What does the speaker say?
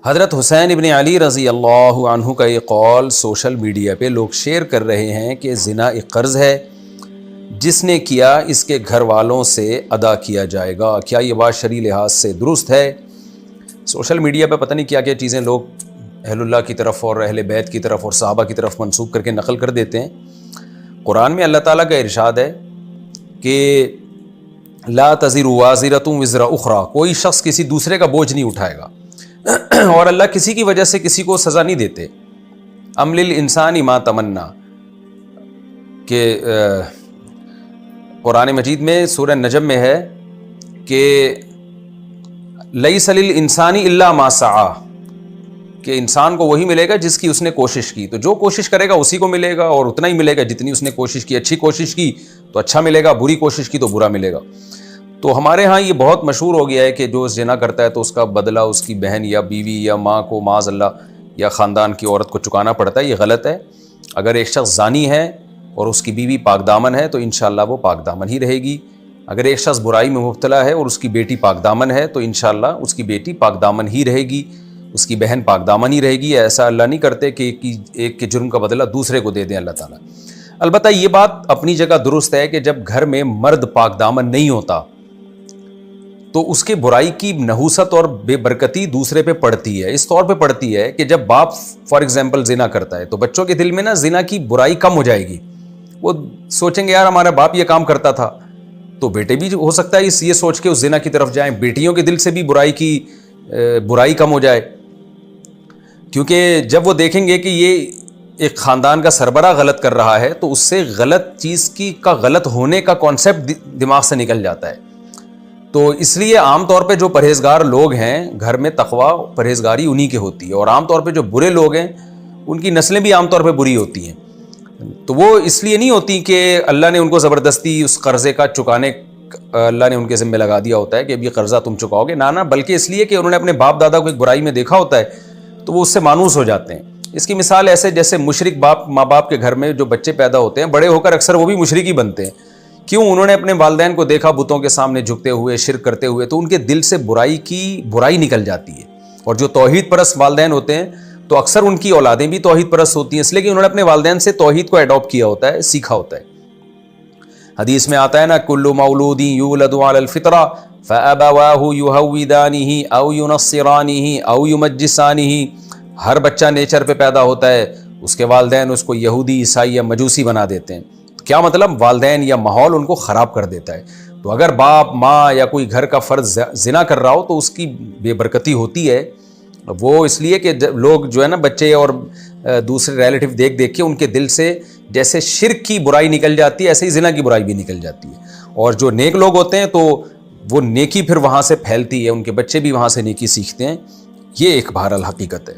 حضرت حسین ابن علی رضی اللہ عنہ کا یہ قول سوشل میڈیا پہ لوگ شیئر کر رہے ہیں کہ زنا ایک قرض ہے، جس نے کیا اس کے گھر والوں سے ادا کیا جائے گا۔ کیا یہ بات شرعی لحاظ سے درست ہے؟ سوشل میڈیا پہ پتہ نہیں کیا کیا چیزیں لوگ اہل اللہ کی طرف اور اہل بیت کی طرف اور صحابہ کی طرف منسوب کر کے نقل کر دیتے ہیں۔ قرآن میں اللہ تعالیٰ کا ارشاد ہے کہ لا تزر وازرۃ وزر اخری، کوئی شخص کسی دوسرے کا بوجھ نہیں اٹھائے گا، اور اللہ کسی کی وجہ سے کسی کو سزا نہیں دیتے۔ ام للانسان ما تمنا، کہ قرآن مجید میں سورہ نجم میں ہے کہ لیس للانسان الا ما سعی، کہ انسان کو وہی ملے گا جس کی اس نے کوشش کی، تو جو کوشش کرے گا اسی کو ملے گا، اور اتنا ہی ملے گا جتنی اس نے کوشش کی۔ اچھی کوشش کی تو اچھا ملے گا، بری کوشش کی تو برا ملے گا۔ تو ہمارے ہاں یہ بہت مشہور ہو گیا ہے کہ جو زنا کرتا ہے تو اس کا بدلہ اس کی بہن یا بیوی یا ماں کو معاذ اللہ یا خاندان کی عورت کو چکانا پڑتا ہے۔ یہ غلط ہے۔ اگر ایک شخص زانی ہے اور اس کی بیوی پاک دامن ہے تو انشاءاللہ وہ پاک دامن ہی رہے گی۔ اگر ایک شخص برائی میں مبتلا ہے اور اس کی بیٹی پاک دامن ہے تو انشاءاللہ اس کی بیٹی پاک دامن ہی رہے گی، اس کی بہن پاک دامن ہی رہے گی۔ ایسا اللہ نہیں کرتے کہ ایک کے جرم کا بدلہ دوسرے کو دے دیں اللہ تعالیٰ۔ البتہ یہ بات اپنی جگہ درست ہے کہ جب گھر میں مرد پاک دامن نہیں ہوتا تو اس کے برائی کی نحوست اور بے برکتی دوسرے پہ پڑتی ہے۔ اس طور پہ پڑتی ہے کہ جب باپ فار ایگزامپل زنا کرتا ہے تو بچوں کے دل میں نا زنا کی برائی کم ہو جائے گی، وہ سوچیں گے یار ہمارا باپ یہ کام کرتا تھا، تو بیٹے بھی ہو سکتا ہے یہ سوچ کے اس زنا کی طرف جائیں۔ بیٹیوں کے دل سے بھی برائی کم ہو جائے، کیونکہ جب وہ دیکھیں گے کہ یہ ایک خاندان کا سربراہ غلط کر رہا ہے تو اس سے غلط چیز کا غلط ہونے کا کانسیپٹ دماغ سے نکل جاتا ہے۔ تو اس لیے عام طور پہ جو پرہیزگار لوگ ہیں گھر میں تقویٰ پرہیزگاری انہی کے ہوتی ہے، اور عام طور پہ جو برے لوگ ہیں ان کی نسلیں بھی عام طور پہ بری ہوتی ہیں۔ تو وہ اس لیے نہیں ہوتی کہ اللہ نے ان کو زبردستی اس قرضے کا چکانے اللہ نے ان کے ذمہ لگا دیا ہوتا ہے کہ اب یہ قرضہ تم چکاؤ گے، نہ بلکہ اس لیے کہ انہوں نے اپنے باپ دادا کو ایک برائی میں دیکھا ہوتا ہے تو وہ اس سے مانوس ہو جاتے ہیں۔ اس کی مثال ایسے جیسے مشرک ماں باپ کے گھر میں جو بچے پیدا ہوتے ہیں بڑے ہو کر اکثر وہ بھی مشرک ہی بنتے ہیں۔ کیوں؟ انہوں نے اپنے والدین کو دیکھا بتوں کے سامنے جھکتے ہوئے شرک کرتے ہوئے، تو ان کے دل سے برائی نکل جاتی ہے۔ اور جو توحید پرست والدین ہوتے ہیں تو اکثر ان کی اولادیں بھی توحید پرست ہوتی ہیں، اس لیے کہ انہوں نے اپنے والدین سے توحید کو اڈاپٹ کیا ہوتا ہے، سیکھا ہوتا ہے۔ حدیث میں آتا ہے نا کل مولود یولد علی الفطرہ فابواہ یہودانہ او ینصرانہ او یمجسانہ، ہر بچہ نیچر پہ پیدا ہوتا ہے، اس کے والدین اس کو یہودی، عیسائی یا مجوسی بنا دیتے ہیں۔ کیا مطلب؟ والدین یا ماحول ان کو خراب کر دیتا ہے۔ تو اگر باپ ماں یا کوئی گھر کا فرد زنا کر رہا ہو تو اس کی بے برکتی ہوتی ہے۔ وہ اس لیے کہ لوگ جو ہے نا بچے اور دوسرے ریلیٹیو دیکھ کے ان کے دل سے جیسے شرک کی برائی نکل جاتی ہے ایسے ہی زنا کی برائی بھی نکل جاتی ہے، اور جو نیک لوگ ہوتے ہیں تو وہ نیکی پھر وہاں سے پھیلتی ہے، ان کے بچے بھی وہاں سے نیکی سیکھتے ہیں۔ یہ ایک بہرحال حقیقت ہے۔